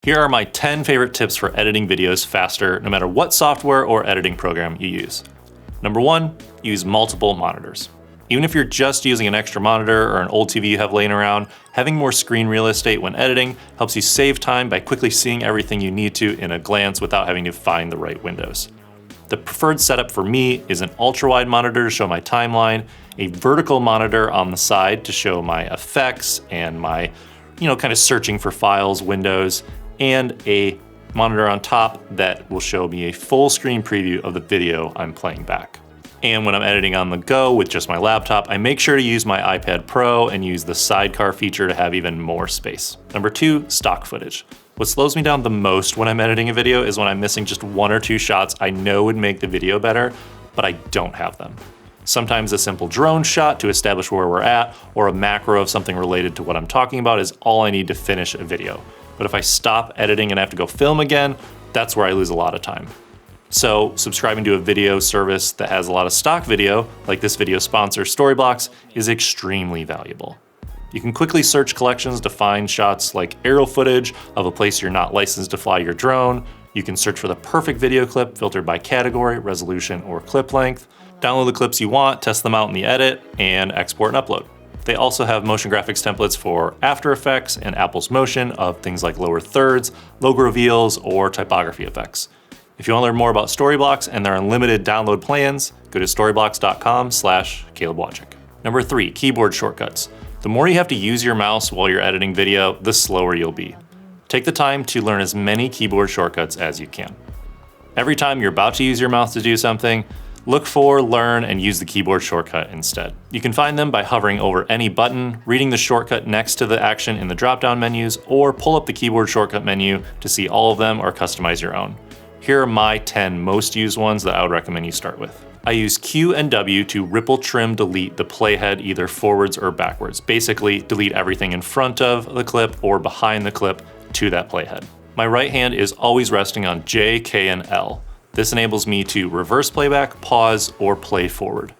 Here are my 10 favorite tips for editing videos faster, no matter what software or editing program you use. Number 1, use multiple monitors. Even if you're just using an extra monitor or an old TV you have laying around, having more screen real estate when editing helps you save time by quickly seeing everything you need to in a glance without having to find the right windows. The preferred setup for me is an ultra-wide monitor to show my timeline, a vertical monitor on the side to show my effects and my, kind of searching for files, windows, and a monitor on top that will show me a full screen preview of the video I'm playing back. And when I'm editing on the go with just my laptop, I make sure to use my iPad Pro and use the sidecar feature to have even more space. Number 2, stock footage. What slows me down the most when I'm editing a video is when I'm missing just 1 or 2 shots I know would make the video better, but I don't have them. Sometimes a simple drone shot to establish where we're at, or a macro of something related to what I'm talking about is all I need to finish a video. But if I stop editing and have to go film again, that's where I lose a lot of time. So subscribing to a video service that has a lot of stock video, like this video sponsor Storyblocks, is extremely valuable. You can quickly search collections to find shots like aerial footage of a place you're not licensed to fly your drone. You can search for the perfect video clip filtered by category, resolution, or clip length. Download the clips you want, test them out in the edit, and export and upload. They also have motion graphics templates for After Effects and Apple's Motion of things like lower thirds, logo reveals, or typography effects. If you want to learn more about Storyblocks and their unlimited download plans, go to storyblocks.com/Caleb Wojcik. Number 3, keyboard shortcuts. The more you have to use your mouse while you're editing video, the slower you'll be. Take the time to learn as many keyboard shortcuts as you can. Every time you're about to use your mouse to do something, look for, learn, and use the keyboard shortcut instead. You can find them by hovering over any button, reading the shortcut next to the action in the drop-down menus, or pull up the keyboard shortcut menu to see all of them or customize your own. Here are my 10 most used ones that I would recommend you start with. I use Q and W to ripple trim delete the playhead either forwards or backwards. Basically, delete everything in front of the clip or behind the clip to that playhead. My right hand is always resting on J, K, and L. This enables me to reverse playback, pause, or play forward.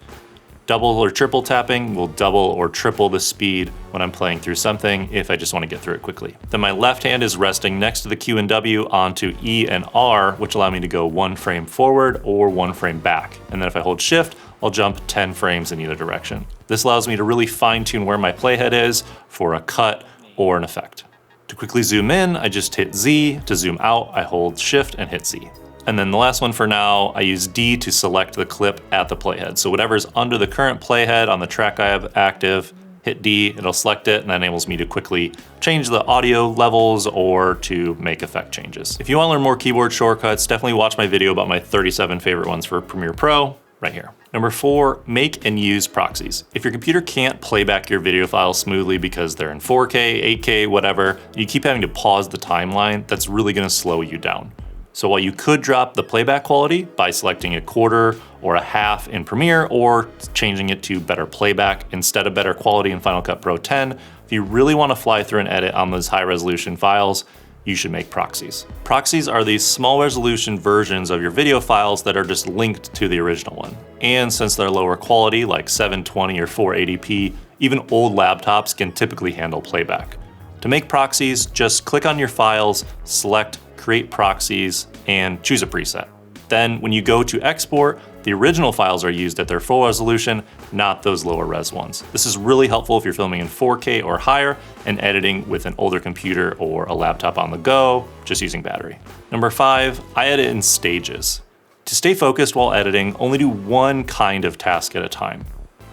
Double or triple tapping will double or triple the speed when I'm playing through something if I just want to get through it quickly. Then my left hand is resting next to the Q and W onto E and R, which allow me to go 1 frame forward or 1 frame back. And then if I hold shift, I'll jump 10 frames in either direction. This allows me to really fine tune where my playhead is for a cut or an effect. To quickly zoom in, I just hit Z. To zoom out, I hold shift and hit Z. And then the last one for now, I use D to select the clip at the playhead. So whatever's under the current playhead on the track I have active, hit D, it'll select it, and that enables me to quickly change the audio levels or to make effect changes. If you want to learn more keyboard shortcuts, definitely watch my video about my 37 favorite ones for Premiere Pro right here. Number 4, make and use proxies. If your computer can't play back your video files smoothly because they're in 4K, 8K, whatever, you keep having to pause the timeline, that's really going to slow you down. So while you could drop the playback quality by selecting a 1/4 or a 1/2 in Premiere or changing it to better playback instead of better quality in Final Cut Pro 10, if you really want to fly through and edit on those high resolution files, you should make proxies. Proxies are these small resolution versions of your video files that are just linked to the original one. And since they're lower quality, like 720 or 480p, even old laptops can typically handle playback. To make proxies, just click on your files, select Create Proxies, and choose a preset. Then when you go to export, the original files are used at their full resolution, not those lower res ones. This is really helpful if you're filming in 4K or higher and editing with an older computer or a laptop on the go, just using battery. Number 5, I edit in stages. To stay focused while editing, only do one kind of task at a time.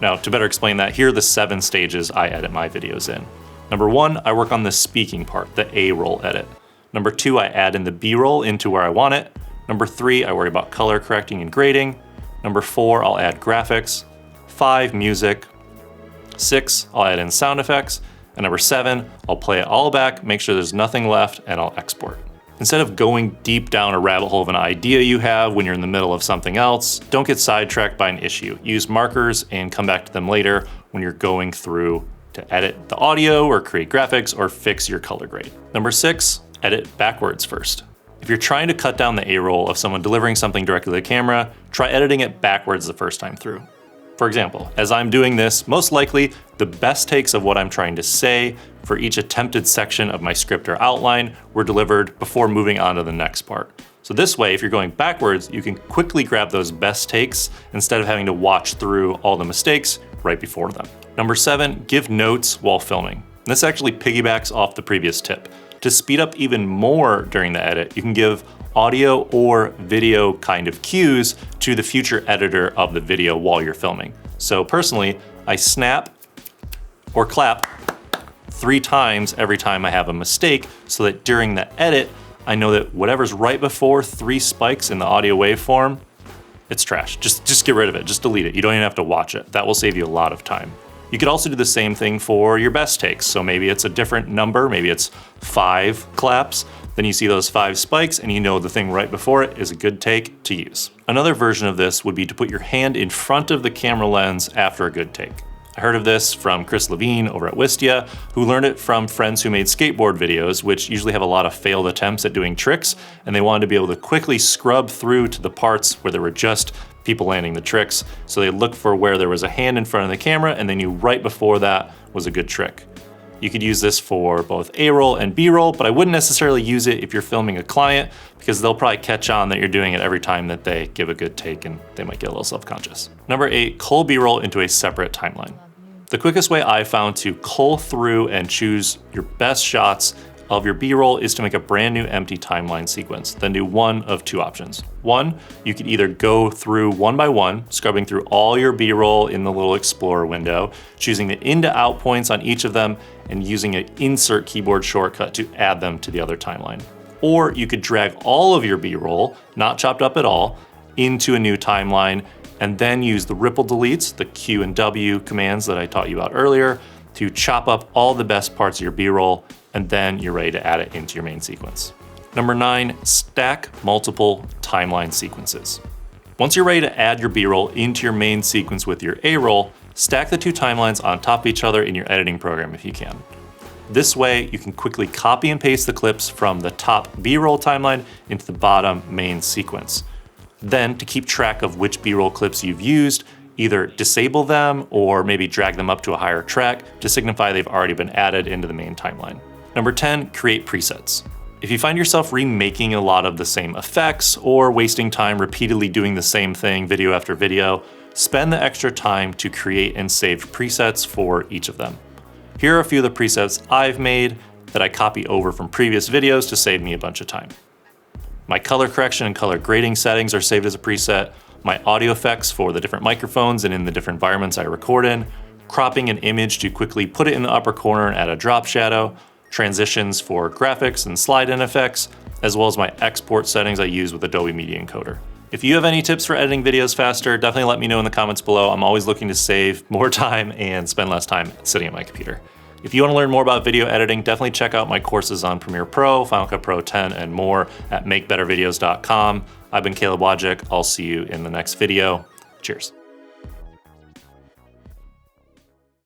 Now, to better explain that, here are the 7 stages I edit my videos in. Number 1, I work on the speaking part, the A-roll edit. Number 2, I add in the B-roll into where I want it. Number 3, I worry about color correcting and grading. Number 4, I'll add graphics. 5, music. 6, I'll add in sound effects. And number 7, I'll play it all back, make sure there's nothing left, and I'll export. Instead of going deep down a rabbit hole of an idea you have when you're in the middle of something else, don't get sidetracked by an issue. Use markers and come back to them later when you're going through to edit the audio or create graphics or fix your color grade. Number 6, edit backwards first. If you're trying to cut down the A-roll of someone delivering something directly to the camera, try editing it backwards the first time through. For example, as I'm doing this, most likely the best takes of what I'm trying to say for each attempted section of my script or outline were delivered before moving on to the next part. So this way, if you're going backwards, you can quickly grab those best takes instead of having to watch through all the mistakes right before them. Number 7, give notes while filming. This actually piggybacks off the previous tip. To speed up even more during the edit, you can give audio or video kind of cues to the future editor of the video while you're filming. So personally, I snap or clap 3 times every time I have a mistake so that during the edit, I know that whatever's right before 3 spikes in the audio waveform, it's trash. Just get rid of it, just delete it. You don't even have to watch it. That will save you a lot of time. You could also do the same thing for your best takes. So maybe it's a different number, maybe it's 5 claps. Then you see those 5 spikes and you know the thing right before it is a good take to use. Another version of this would be to put your hand in front of the camera lens after a good take. I heard of this from Chris Levine over at Wistia, who learned it from friends who made skateboard videos, which usually have a lot of failed attempts at doing tricks, and they wanted to be able to quickly scrub through to the parts where there were just people landing the tricks. So they looked for where there was a hand in front of the camera and they knew right before that was a good trick. You could use this for both A-roll and B-roll, but I wouldn't necessarily use it if you're filming a client because they'll probably catch on that you're doing it every time that they give a good take and they might get a little self-conscious. Number 8, cull B-roll into a separate timeline. The quickest way I found to cull through and choose your best shots of your B-roll is to make a brand new empty timeline sequence, then do one of 2 options. One, you could either go through one by one, scrubbing through all your B-roll in the little Explorer window, choosing the in to out points on each of them, and using an insert keyboard shortcut to add them to the other timeline. Or you could drag all of your B-roll, not chopped up at all, into a new timeline, and then use the ripple deletes, the Q and W commands that I taught you about earlier, to chop up all the best parts of your B-roll, and then you're ready to add it into your main sequence. Number 9, stack multiple timeline sequences. Once you're ready to add your B-roll into your main sequence with your A-roll, stack the 2 timelines on top of each other in your editing program if you can. This way, you can quickly copy and paste the clips from the top B-roll timeline into the bottom main sequence. Then, to keep track of which B-roll clips you've used, either disable them or maybe drag them up to a higher track to signify they've already been added into the main timeline. Number 10, create presets. If you find yourself remaking a lot of the same effects or wasting time repeatedly doing the same thing video after video, spend the extra time to create and save presets for each of them. Here are a few of the presets I've made that I copy over from previous videos to save me a bunch of time. My color correction and color grading settings are saved as a preset, my audio effects for the different microphones and in the different environments I record in, cropping an image to quickly put it in the upper corner and add a drop shadow, transitions for graphics and slide-in effects, as well as my export settings I use with Adobe Media Encoder. If you have any tips for editing videos faster, definitely let me know in the comments below. I'm always looking to save more time and spend less time sitting at my computer. If you want to learn more about video editing, definitely check out my courses on Premiere Pro, Final Cut Pro 10, and more at makebettervideos.com. I've been Caleb Wojcik. I'll see you in the next video. Cheers.